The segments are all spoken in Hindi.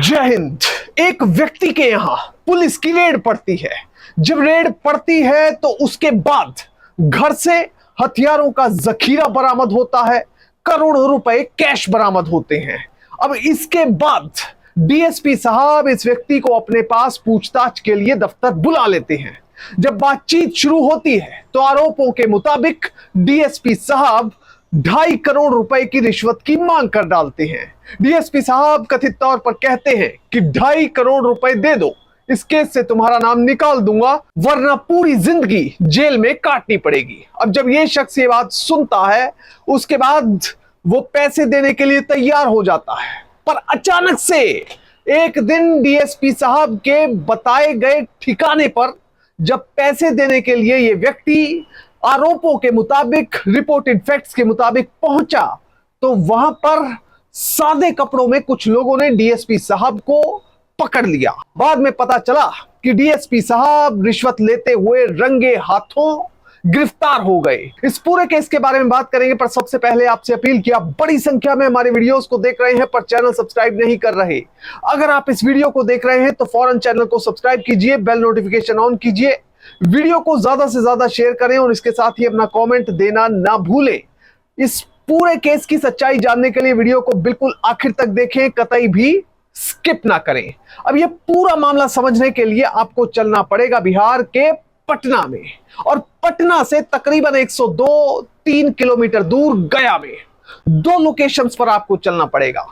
जय हिंद। एक व्यक्ति के यहां पुलिस की रेड पड़ती है। जब रेड पड़ती है तो उसके बाद घर से हथियारों का जखीरा बरामद होता है, करोड़ों रुपए कैश बरामद होते हैं। अब इसके बाद डीएसपी साहब इस व्यक्ति को अपने पास पूछताछ के लिए दफ्तर बुला लेते हैं। जब बातचीत शुरू होती है तो आरोपों के मुताबिक डीएसपी साहब 2.5 करोड़ रुपए की रिश्वत की मांग कर डालते हैं। डीएसपी साहब कथित तौर पर कहते हैं कि 2.5 करोड़ रुपए दे दो, इस केस से तुम्हारा नाम निकाल दूंगा, वरना पूरी जिंदगी जेल में काटनी पड़ेगी। अब जब ये शख्स ये बात सुनता है उसके बाद वो पैसे देने के लिए तैयार हो जाता है, पर अचानक से एक दिन डीएसपी साहब के बताए गए ठिकाने पर जब पैसे देने के लिए ये व्यक्ति आरोपों के मुताबिक, रिपोर्टेड फैक्ट्स के मुताबिक पहुंचा तो वहां पर सादे कपड़ों में कुछ लोगों ने डीएसपी साहब को पकड़ लिया। बाद में पता चला कि डीएसपी साहब रिश्वत लेते हुए रंगे हाथों गिरफ्तार हो गए। इस पूरे केस के बारे में बात करेंगे, पर सबसे पहले आपसे अपील कि आप बड़ी संख्या में हमारे वीडियोस को देख रहे हैं पर चैनल सब्सक्राइब नहीं कर रहे। अगर आप इस वीडियो को देख रहे हैं तो फौरन चैनल को सब्सक्राइब कीजिए, बेल नोटिफिकेशन ऑन कीजिए, वीडियो को ज्यादा से ज्यादा शेयर करें और इसके साथ ही अपना कमेंट देना ना भूलें। इस पूरे केस की सच्चाई जानने के लिए वीडियो को बिल्कुल आखिर तक देखें, कतई भी स्किप ना करें। अब यह पूरा मामला समझने के लिए आपको चलना पड़ेगा बिहार के पटना में, और पटना से तकरीबन 102-3 किलोमीटर दूर गया में 2 लोकेशंस पर आपको चलना पड़ेगा।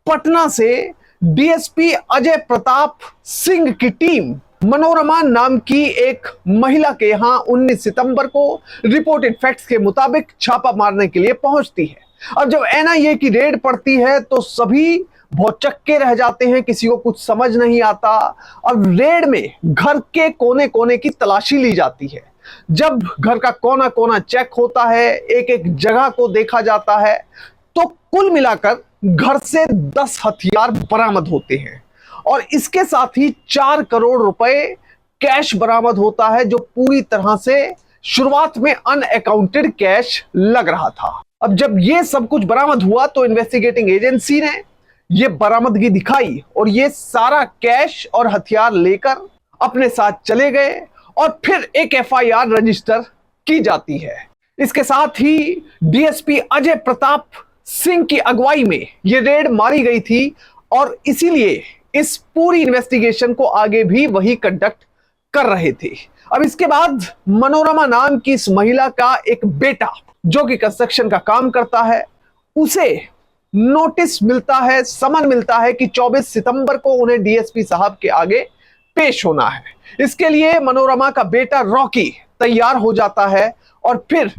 पटना से डीएसपी अजय प्रताप सिंह की टीम मनोरमा नाम की एक महिला के यहां 19 सितंबर को रिपोर्टेड फैक्ट्स के मुताबिक छापा मारने के लिए पहुंचती है। अब जब एनआईए की रेड पड़ती है तो सभी भौचक्के रह जाते हैं, किसी को कुछ समझ नहीं आता। अब रेड में घर के कोने कोने की तलाशी ली जाती है। जब घर का कोना कोना चेक होता है, एक एक जगह को देखा जाता है, तो कुल मिलाकर घर से 10 हथियार बरामद होते हैं और इसके साथ ही 4 करोड़ रुपए कैश बरामद होता है, जो पूरी तरह से शुरुआत में अनअकाउंटेड कैश लग रहा था। अब जब यह सब कुछ बरामद हुआ तो इन्वेस्टिगेटिंग एजेंसी ने यह बरामदगी दिखाई और यह सारा कैश और हथियार लेकर अपने साथ चले गए और फिर एक एफआईआर रजिस्टर की जाती है। इसके साथ ही डीएसपी अजय प्रताप सिंह की अगुवाई में यह रेड मारी गई थी और इसीलिए इस पूरी इन्वेस्टिगेशन को आगे भी वही कंडक्ट कर रहे थे। अब इसके बाद मनोरमा नाम की इस महिला का एक बेटा जो कि कंस्ट्रक्शन का काम करता है, उसे नोटिस मिलता है, समन मिलता है कि 24 सितंबर को उन्हें डीएसपी साहब के आगे पेश होना है। इसके लिए मनोरमा का बेटा रॉकी तैयार हो जाता है और फिर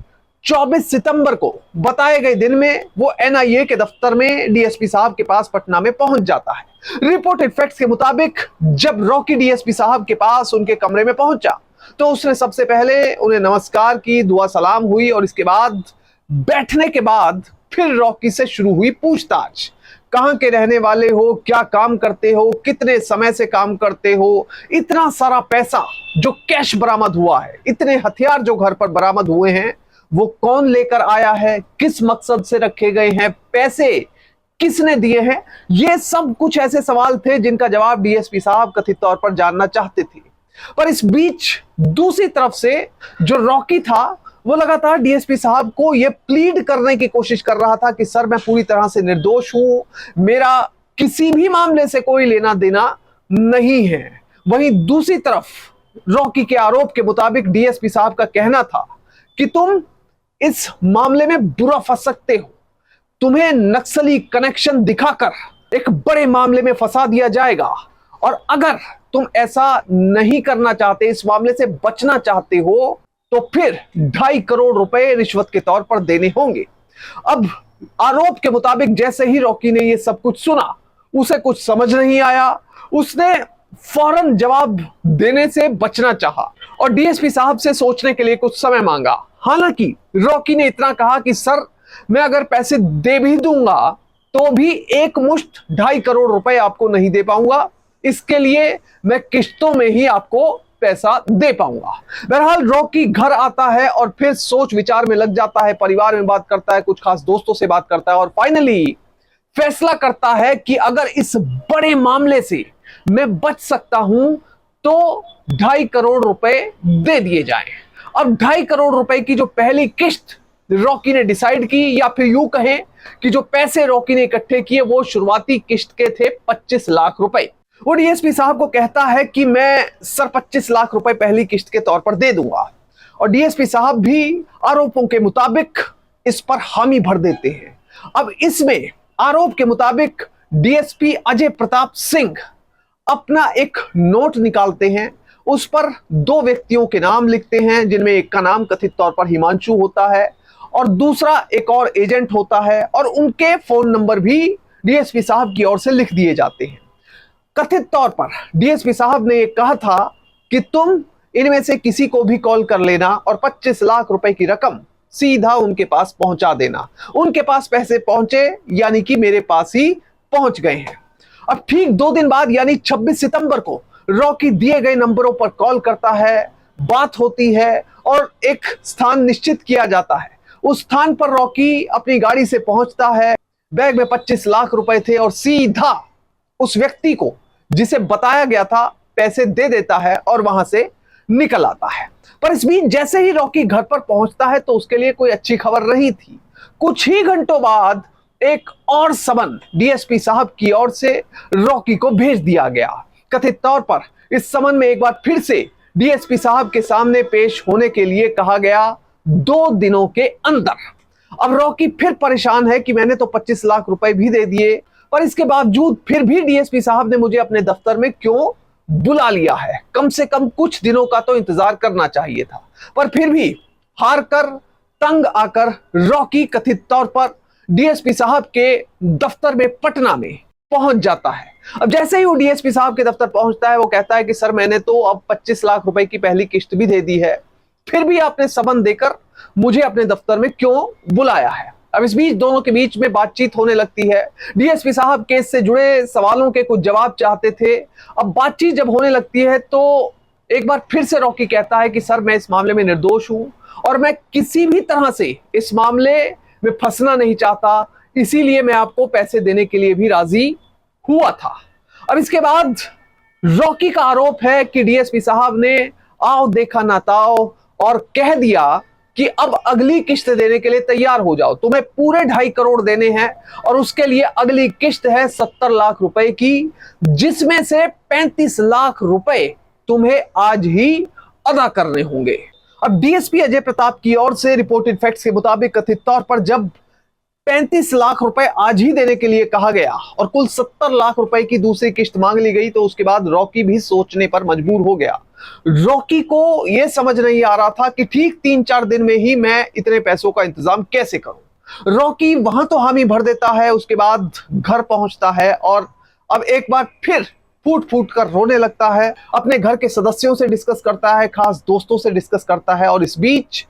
24 सितंबर को बताए गए दिन में वो एनआईए के दफ्तर में डीएसपी साहब के पास पटना में पहुंच जाता है। रिपोर्टेड फैक्ट्स के मुताबिक जब रॉकी डीएसपी साहब के पास उनके कमरे में पहुंचा तो उसने सबसे पहले उन्हें नमस्कार की, दुआ सलाम हुई और इसके बाद बैठने के बाद फिर रॉकी से शुरू हुई पूछताछ। कहां के रहने वाले हो, क्या काम करते हो, कितने समय से काम करते हो, इतना सारा पैसा जो कैश बरामद हुआ है, इतने हथियार जो घर पर बरामद हुए हैं वो कौन लेकर आया है, किस मकसद से रखे गए हैं, पैसे किसने दिए हैं। ये सब कुछ ऐसे सवाल थे जिनका जवाब डीएसपी साहब कथित तौर पर जानना चाहते थे। पर इस बीच दूसरी तरफ से जो रॉकी था वो लगातार डीएसपी साहब को यह प्लीड करने की कोशिश कर रहा था कि सर मैं पूरी तरह से निर्दोष हूं, मेरा किसी भी मामले से कोई लेना देना नहीं है। वहीं दूसरी तरफ रॉकी के आरोप के मुताबिक डीएसपी साहब का कहना था कि तुम इस मामले में बुरा फंस सकते हो, तुम्हें नक्सली कनेक्शन दिखाकर एक बड़े मामले में फंसा दिया जाएगा और अगर तुम ऐसा नहीं करना चाहते, इस मामले से बचना चाहते हो तो फिर 2.5 करोड़ रुपए रिश्वत के तौर पर देने होंगे। अब आरोप के मुताबिक जैसे ही रॉकी ने यह सब कुछ सुना उसे कुछ समझ नहीं आया, उसने फौरन जवाब देने से बचना चाहा और डीएसपी साहब से सोचने के लिए कुछ समय मांगा। हालांकि रॉकी ने इतना कहा कि सर मैं अगर पैसे दे भी दूंगा तो भी एक मुश्त 2.5 करोड़ रुपए आपको नहीं दे पाऊंगा, इसके लिए मैं किश्तों में ही आपको पैसा दे पाऊंगा। बहरहाल रॉकी घर आता है और फिर सोच विचार में लग जाता है, परिवार में बात करता है, कुछ खास दोस्तों से बात करता है और फाइनली फैसला करता है कि अगर इस बड़े मामले से मैं बच सकता हूं तो 2.5 करोड़ रुपए दे दिए जाएं। अब 2.5 करोड़ रुपए की जो पहली किस्त रॉकी ने डिसाइड की, या फिर यूं कहें कि जो पैसे रॉकी ने इकट्ठे किए वो शुरुआती किस्त के थे 25 लाख रुपए। वो डीएसपी साहब को कहता है कि मैं सर 25 लाख रुपए पहली किस्त के तौर पर दे दूंगा, और डीएसपी साहब भी आरोपों के मुताबिक इस पर हामी भर देते हैं। अब इसमें आरोप के मुताबिक डीएसपी अजय प्रताप सिंह अपना एक नोट निकालते हैं, उस पर 2 व्यक्तियों के नाम लिखते हैं, जिनमें एक का नाम कथित तौर पर हिमांशु होता है और दूसरा एक और एजेंट होता है, और उनके फोन नंबर भी डीएसपी साहब की ओर से लिख दिए जाते हैं। कथित तौर पर डीएसपी साहब ने यह कहा था कि तुम इनमें से किसी को भी कॉल कर लेना और 25 लाख रुपए की रकम सीधा उनके पास पहुंचा देना। उनके पास पैसे पहुंचे, यानी कि मेरे पास ही पहुंच गए हैं। अब ठीक 2 दिन बाद यानी 26 सितंबर को रॉकी दिए गए नंबरों पर कॉल करता है, बात होती है और एक स्थान निश्चित किया जाता है। उस स्थान पर रॉकी अपनी गाड़ी से पहुंचता है, बैग में 25 लाख रुपए थे और सीधा उस व्यक्ति को जिसे बताया गया था पैसे दे देता है और वहां से निकल आता है। पर इस बीच जैसे ही रॉकी घर पर पहुंचता है तो उसके लिए कोई अच्छी खबर नहीं थी। कुछ ही घंटों बाद एक और समन डीएसपी साहब की ओर से रॉकी को भेज दिया गया। कथित तौर पर इस समन में एक बार फिर से डीएसपी साहब के सामने पेश होने के लिए कहा गया 2 दिनों के अंदर। अब रॉकी फिर परेशान है कि मैंने तो 25 लाख रुपए भी दे दिए, पर इसके बावजूद फिर भी डीएसपी साहब ने मुझे अपने दफ्तर में क्यों बुला लिया है। कम से कम कुछ दिनों का तो इंतजार करना चाहिए था। पर फिर भी हार कर, तंग आकर रॉकी कथित तौर पर डीएसपी साहब के दफ्तर में पटना में पहुंच जाता है। अब जैसे ही वो डीएसपी साहब के दफ्तर पहुंचता है, वो कहता है कि सर मैंने तो अब 25 लाख रुपए की पहली किस्त भी दे दी है, फिर भी आपने समन देकर मुझे अपने दफ्तर में क्यों बुलाया है। अब इस बीच दोनों के बीच में बातचीत होने लगती है। डीएसपी साहब केस से जुड़े सवालों के कुछ जवाब चाहते थे। अब बातचीत जब होने लगती है तो एक बार फिर से रॉकी कहता है कि सर मैं इस मामले में निर्दोष हूं और मैं किसी भी तरह से इस मामले में फंसना नहीं चाहता, इसीलिए मैं आपको पैसे देने के लिए भी राजी हुआ था। अब इसके बाद रॉकी का आरोप है कि डीएसपी साहब ने आओ देखा ना ताओ और कह दिया कि अब अगली किस्त देने के लिए तैयार हो जाओ, तुम्हें पूरे 2.5 करोड़ देने हैं और उसके लिए अगली किस्त है 70 लाख रुपए की, जिसमें से 35 लाख रुपए तुम्हें आज ही अदा करने होंगे। अब डीएसपी अजय प्रताप की ओर से रिपोर्टेड फैक्ट्स के मुताबिक कथित तौर पर जब 35 लाख रुपए आज ही देने के लिए कहा गया और कुल 70 लाख रुपए की दूसरी किस्त मांग ली गई, तो उसके बाद रॉकी भी सोचने पर मजबूर हो गया। रॉकी को यह समझ नहीं आ रहा था कि ठीक 3-4 दिन में ही मैं इतने पैसों का इंतजाम कैसे करूं। रॉकी वहां तो हामी भर देता है, उसके बाद घर पहुंचता है और अब एक बार फिर फूट फूट कर रोने लगता है। अपने घर के सदस्यों से डिस्कस करता है, खास दोस्तों से डिस्कस करता है, और इस बीच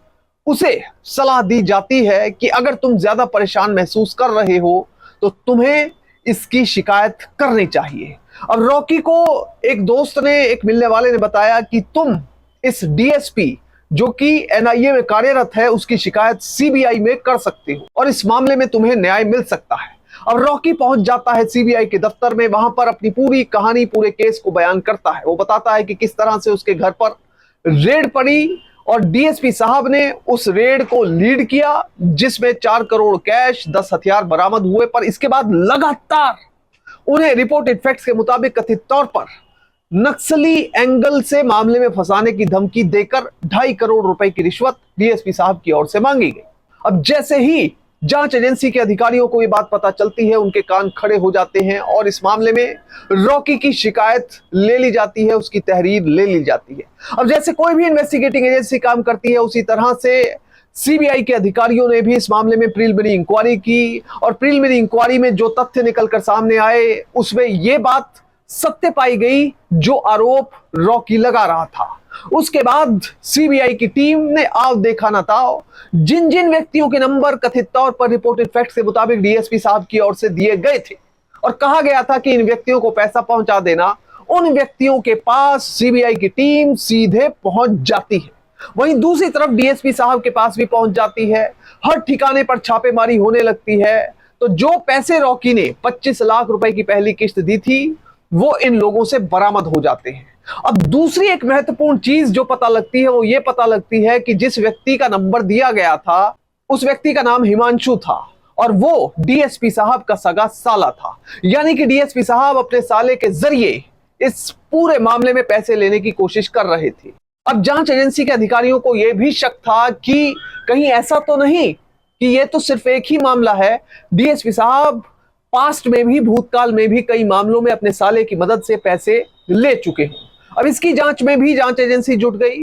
उसे सलाह दी जाती है कि अगर तुम ज्यादा परेशान महसूस कर रहे हो तो तुम्हें इसकी शिकायत करनी चाहिए। अब रॉकी को एक दोस्त ने, एक मिलने वाले ने बताया कि तुम इस डीएसपी जो कि एनआईए में कार्यरत है उसकी शिकायत सीबीआई में कर सकते हो और इस मामले में तुम्हें न्याय मिल सकता है। अब रॉकी पहुंच जाता है सीबीआई के दफ्तर में, वहां पर अपनी पूरी कहानी, पूरे केस को बयान करता है। वो बताता है कि किस तरह से उसके घर पर रेड पड़ी और डीएसपी साहब ने उस रेड को लीड किया, जिसमें 4 करोड़ कैश, 10 हथियार बरामद हुए। पर इसके बाद लगातार उन्हें रिपोर्टेड फैक्ट्स के मुताबिक कथित तौर पर नक्सली एंगल से मामले में फंसाने की धमकी देकर 2.5 करोड़ रुपए की रिश्वत डीएसपी साहब की ओर से मांगी गई। अब जैसे ही जांच एजेंसी के अधिकारियों को ये बात पता चलती है, उनके कान खड़े हो जाते हैं और इस मामले में रॉकी की शिकायत ले ली जाती है, उसकी तहरीर ले ली जाती है। अब जैसे कोई भी इन्वेस्टिगेटिंग एजेंसी काम करती है, उसी तरह से सीबीआई के अधिकारियों ने भी इस मामले में प्रीलिमिनरी इंक्वायरी की और प्रीलिमिनरी इंक्वायरी में जो तथ्य निकलकर सामने आए उसमें यह बात सत्य पाई गई जो आरोप रॉकी लगा रहा था। उसके बाद सीबीआई की टीम ने आओ देखा ना ताओ, जिन जिन व्यक्तियों के नंबर कथित तौर पर रिपोर्टेड फैक्ट्स के मुताबिक डीएसपी साहब की ओर से दिए गए थे और कहा गया था कि इन व्यक्तियों को पैसा पहुंचा देना, उन व्यक्तियों के पास सीबीआई की टीम सीधे पहुंच जाती है। वहीं दूसरी तरफ डीएसपी साहब के पास भी पहुंच जाती है। हर ठिकाने पर छापेमारी होने लगती है। तो जो पैसे रॉकी ने 25 लाख रुपए की पहली किस्त दी थी वो इन लोगों से बरामद हो जाते हैं। अब दूसरी एक महत्वपूर्ण चीज जो पता लगती है वो ये पता लगती है कि जिस व्यक्ति का नंबर दिया गया था उस व्यक्ति का नाम हिमांशु था और वो डीएसपी साहब का सगा साला था। यानी कि डीएसपी साहब अपने साले के जरिए इस पूरे मामले में पैसे लेने की कोशिश कर रहे थे। अब जांच एजेंसी के अधिकारियों को यह भी शक था कि कहीं ऐसा तो नहीं कि यह तो सिर्फ एक ही मामला है, डीएसपी साहब पास्ट में भी, भूतकाल में भी कई मामलों में अपने साले की मदद से पैसे ले चुके हैं। अब इसकी जांच में भी जांच एजेंसी जुट गई।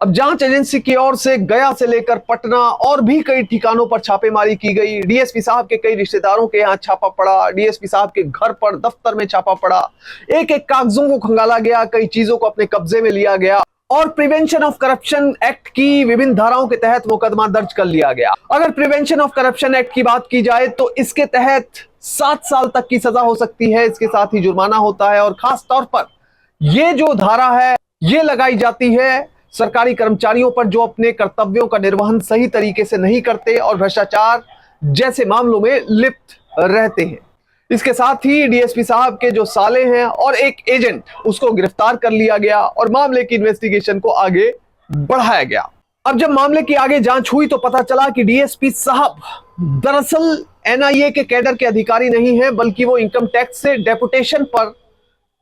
अब जांच एजेंसी की ओर से गया से लेकर पटना और भी कई ठिकानों पर छापेमारी की गई। डीएसपी साहब के कई रिश्तेदारों के यहाँ छापा पड़ा, डीएसपी साहब के घर पर, दफ्तर में छापा पड़ा, एक एक कागजों को खंगाला गया, कई चीजों को अपने कब्जे में लिया गया और प्रिवेंशन ऑफ करप्शन एक्ट की विभिन्न धाराओं के तहत मुकदमा दर्ज कर लिया गया। अगर प्रिवेंशन ऑफ करप्शन एक्ट की बात की जाए तो इसके तहत 7 साल तक की सजा हो सकती है, इसके साथ ही जुर्माना होता है और खास तौर पर ये जो धारा है ये लगाई जाती है सरकारी कर्मचारियों पर जो अपने कर्तव्यों का निर्वहन सही तरीके से नहीं करते और भ्रष्टाचार जैसे मामलों में लिप्त रहते हैं। इसके साथ ही डीएसपी साहब के जो साले हैं और एक एजेंट उसको गिरफ्तार कर लिया गया और मामले की इन्वेस्टिगेशन को आगे बढ़ाया गया। अब जब मामले की आगे जांच हुई तो पता चला कि डीएसपी साहब दरअसल एनआईए के कैडर के अधिकारी नहीं हैं, बल्कि वो इनकम टैक्स से डेपुटेशन पर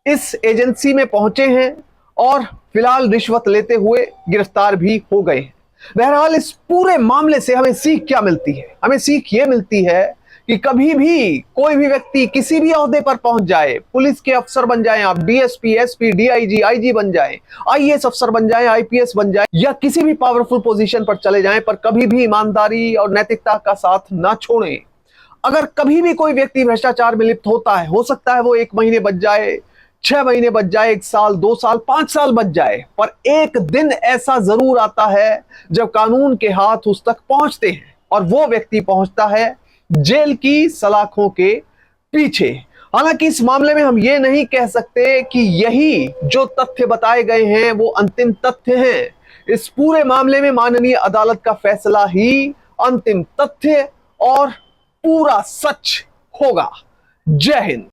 इस एजेंसी में पहुंचे हैं और फिलहाल रिश्वत लेते हुए गिरफ्तार भी हो गए हैं। बहरहाल इस पूरे मामले से हमें सीख क्या मिलती है? हमें सीख ये मिलती है कि कभी भी कोई भी व्यक्ति किसी भी ओहदे पर पहुंच जाए, पुलिस के अफसर बन जाएं आप, डीएसपी, एसपी, डीआईजी, आईजी बन जाएं, आईएएस अफसर बन जाएं, आईपीएस बन जाएं या किसी भी पावरफुल पोजीशन पर चले जाएं, पर कभी भी ईमानदारी और नैतिकता का साथ ना छोड़ें। अगर कभी भी कोई व्यक्ति भ्रष्टाचार में लिप्त होता है, हो सकता है वो 1 महीने बच जाए, 6 महीने बच जाए, 1 साल, 2 साल, 5 साल बच जाए, पर एक दिन ऐसा जरूर आता है जब कानून के हाथ उस तक पहुंचते हैं और वो व्यक्ति पहुंचता है जेल की सलाखों के पीछे। हालांकि इस मामले में हम ये नहीं कह सकते कि यही जो तथ्य बताए गए हैं वो अंतिम तथ्य हैं। इस पूरे मामले में माननीय अदालत का फैसला ही अंतिम तथ्य और पूरा सच होगा। जय हिंद।